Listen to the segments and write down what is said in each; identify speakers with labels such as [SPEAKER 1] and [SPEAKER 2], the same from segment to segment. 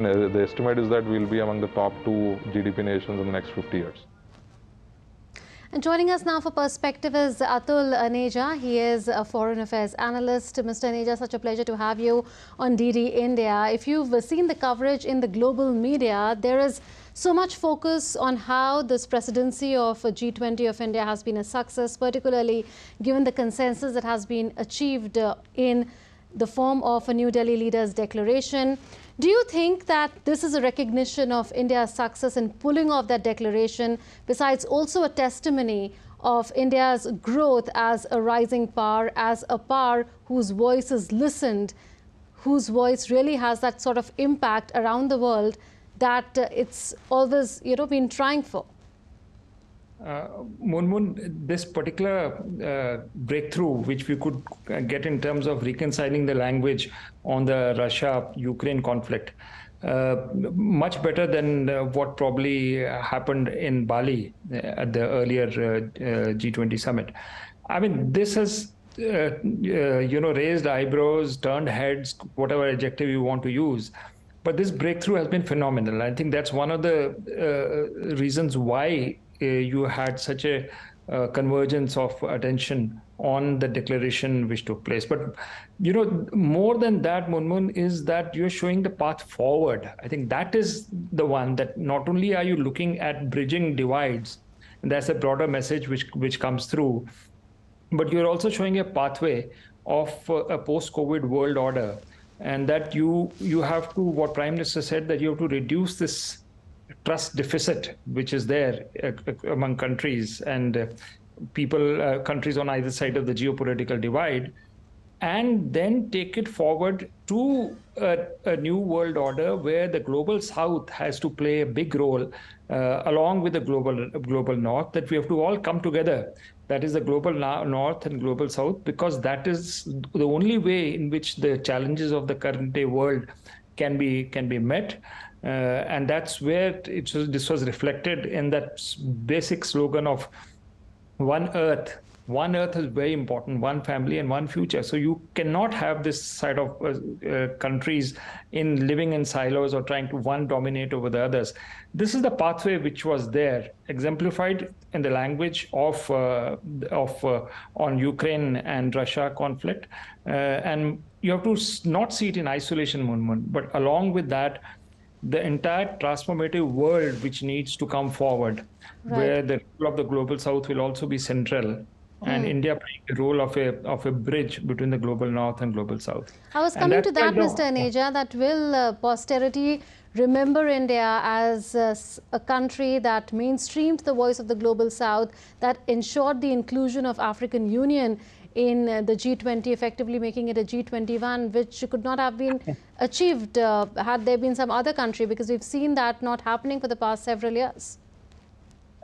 [SPEAKER 1] The estimate is that we'll be among the top 2 GDP nations in the next 50 years.
[SPEAKER 2] And joining us now for perspective is Atul Aneja. He is a foreign affairs analyst. Mr. Aneja, such a pleasure to have you on DD India. If you've seen the coverage in the global media, there is so much focus on how this presidency of G20 of India has been a success, particularly given the consensus that has been achieved in the form of a New Delhi leaders' declaration. Do you think that this is a recognition of India's success in pulling off that declaration, besides also a testimony of India's growth as a rising power, as a power whose voice is listened, whose voice really has that sort of impact around the world that it's always, been trying for?
[SPEAKER 3] This particular breakthrough, which we could get in terms of reconciling the language on the Russia-Ukraine conflict, much better than what probably happened in Bali at the earlier G20 summit. I mean, this has raised eyebrows, turned heads, whatever adjective you want to use. But this breakthrough has been phenomenal. I think that's one of the reasons why you had such a convergence of attention on the declaration which took place. But, more than that, Munmun, is that you're showing the path forward. I think that is the one that not only are you looking at bridging divides, and that's a broader message which comes through, but you're also showing a pathway of a post-COVID world order. And that you have to, what Prime Minister said, that you have to reduce this trust deficit which is there among countries and countries on either side of the geopolitical divide, and then take it forward to a new world order where the global south has to play a big role along with the global north, that we have to all come together. That is the global north and global south, because that is the only way in which the challenges of the current day world can be met. And that's where this was reflected in that basic slogan of one earth. One earth is very important, one family and one future. So you cannot have this side of countries living in silos or trying to one dominate over the others. This is the pathway which was there, exemplified in the language of on Ukraine and Russia conflict. And you have to not see it in isolation, Munmun, but along with that, the entire transformative world which needs to come forward, right, where the role of the global south will also be central. And India playing the role of a bridge between the global north and global south.
[SPEAKER 2] I was coming to that, Mr. Aneja, that will posterity remember India as a country that mainstreamed the voice of the global south, that ensured the inclusion of African Union in the G20, effectively making it a G21, which could not have been achieved had there been some other country, because we've seen that not happening for the past several years.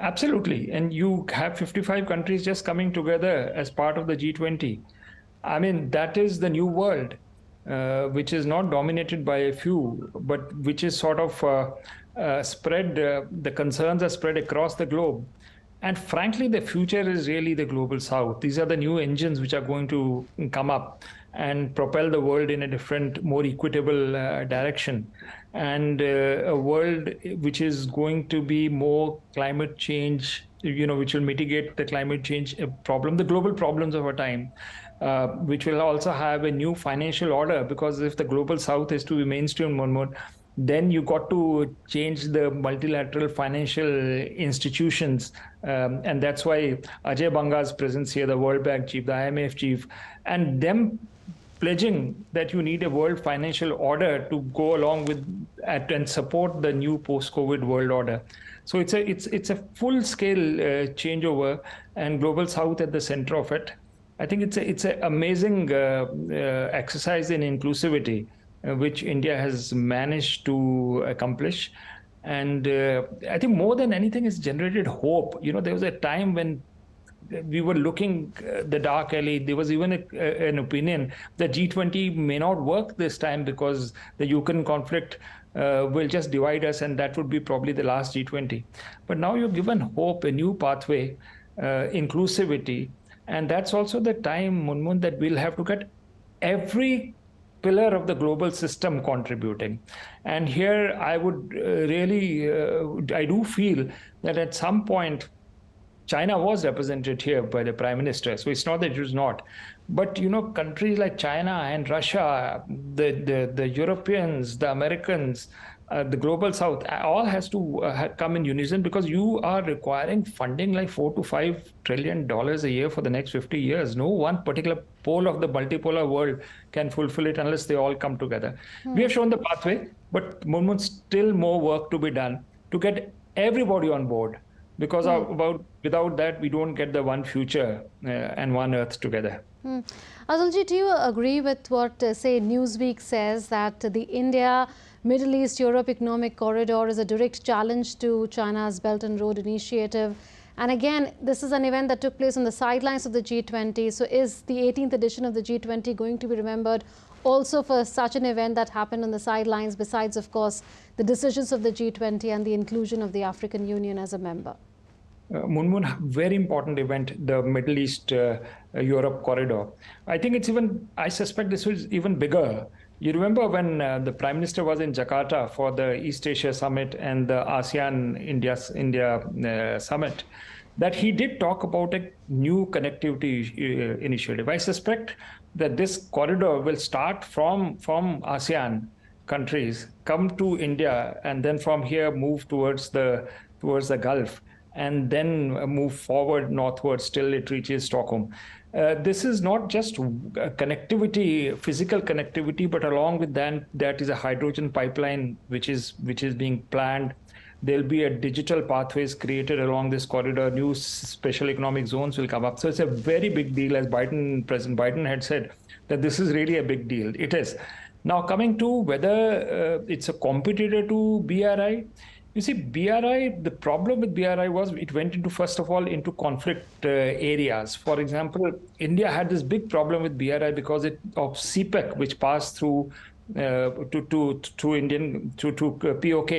[SPEAKER 3] Absolutely. And you have 55 countries just coming together as part of the G20. I mean, that is the new world, which is not dominated by a few, but which is sort of spread, the concerns are spread across the globe. And frankly, the future is really the global south. These are the new engines which are going to come up and propel the world in a different, more equitable direction. And a world which is going to be more climate change, which will mitigate the climate change problem, the global problems of our time, which will also have a new financial order, because if the global south is to be mainstream more, then you got to change the multilateral financial institutions. And that's why Ajay Banga's presence here, the World Bank chief, the IMF chief, and them pledging that you need a world financial order to go along with and support the new post-COVID world order. So it's a full-scale changeover, and global south at the center of it. I think it's an amazing exercise in inclusivity, which India has managed to accomplish. And I think more than anything, it's generated hope. There was a time when we were looking the dark alley. There was even an opinion that G20 may not work this time because the Ukraine conflict will just divide us, and that would be probably the last G20. But now you're given hope, a new pathway, inclusivity. And that's also the time, Munmun, that we'll have to get every pillar of the global system contributing. And here I would I do feel that at some point, China was represented here by the prime minister, so it's not that it was not. But countries like China and Russia, the Europeans, the Americans, the global South, all has to come in unison, because you are requiring funding like $4 to $5 trillion a year for the next 50 years. No one particular pole of the multipolar world can fulfill it unless they all come together. We have shown the pathway, but Munmun, still more work to be done to get everybody on board. Because without that, we don't get the one future and one earth together.
[SPEAKER 2] Atulji, do you agree with what, say, Newsweek says, that the India, Middle East, Europe Economic Corridor is a direct challenge to China's Belt and Road Initiative? And again, this is an event that took place on the sidelines of the G20. So is the 18th edition of the G20 going to be remembered also for such an event that happened on the sidelines, besides, of course, the decisions of the G20 and the inclusion of the African Union as a member?
[SPEAKER 3] Munmun, very important event, the Middle East Europe corridor. I think I suspect this was even bigger. You remember when the Prime Minister was in Jakarta for the East Asia Summit and the ASEAN-India Summit, that he did talk about a new connectivity initiative. I suspect that this corridor will start from ASEAN countries, come to India, and then from here move towards the Gulf, and then move forward northwards till it reaches Stockholm. This is not just connectivity, physical connectivity, but along with that is a hydrogen pipeline which is being planned. There'll be a digital pathways created along this corridor. New special economic zones will come up. So it's a very big deal, as President Biden had said, that this is really a big deal. It is. Now, coming to whether it's a competitor to BRI, you see, BRI, the problem with BRI was it went into, first of all, into conflict areas. For example, India had this big problem with BRI because of CPEC, which passed through to POK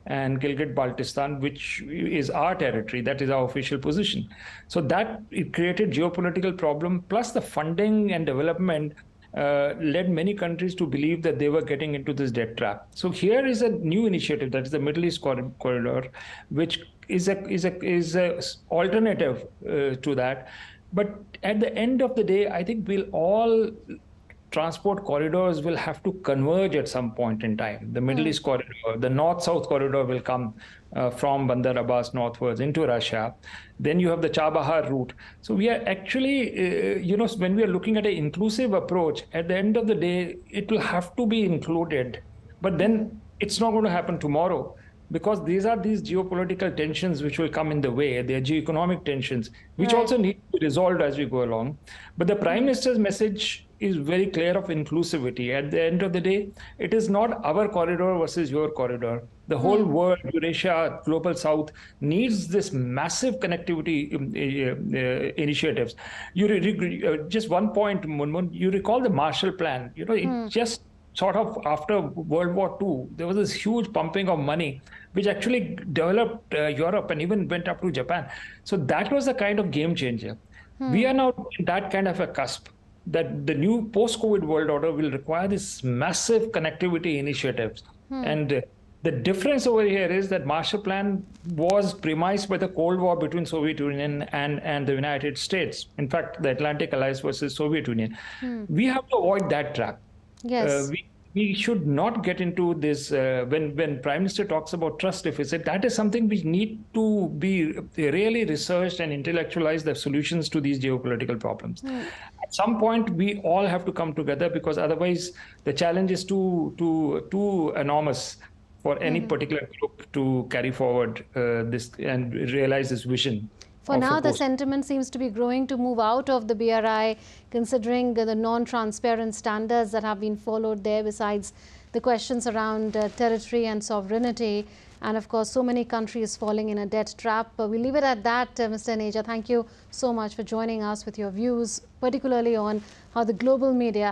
[SPEAKER 3] and Gilgit-Baltistan, which is our territory. That is our official position. So that it created geopolitical problem, plus the funding and development led many countries to believe that they were getting into this debt trap. So here is a new initiative, that is the Middle East Corridor, which is a alternative to that. But at the end of the day, I think all transport corridors will have to converge at some point in time. The Middle East Corridor, the North-South Corridor will come from Bandar Abbas northwards into Russia. Then you have the Chabahar route. So we are actually, when we are looking at an inclusive approach, at the end of the day, it will have to be included. But then it's not going to happen tomorrow, because these are these geopolitical tensions which will come in the way. They are geoeconomic tensions, which also need to be resolved as we go along. But the Prime Minister's message is very clear of inclusivity. At the end of the day, it is not our corridor versus your corridor. The whole world, Eurasia, Global South, needs this massive connectivity initiatives. Just one point, Munmun, you recall the Marshall Plan. It just sort of after World War II, there was this huge pumping of money, which actually developed Europe and even went up to Japan. So that was a kind of game changer. We are now in that kind of a cusp, that the new post-COVID world order will require this massive connectivity initiatives. And the difference over here is that Marshall Plan was premised by the Cold War between Soviet Union and the United States. In fact, the Atlantic Alliance versus Soviet Union. We have to avoid that trap.
[SPEAKER 2] Yes.
[SPEAKER 3] We should not get into this. When Prime Minister talks about trust deficit, that is something which need to be really researched and intellectualize the solutions to these geopolitical problems. At some point, we all have to come together, because otherwise the challenge is too enormous for any particular group to carry forward this and realize this vision.
[SPEAKER 2] For now, the sentiment seems to be growing to move out of the BRI, considering the non-transparent standards that have been followed there, besides the questions around territory and sovereignty, and of course, so many countries falling in a debt trap. We'll leave it at that, Mr. Aneja. Thank you so much for joining us with your views, particularly on how the global media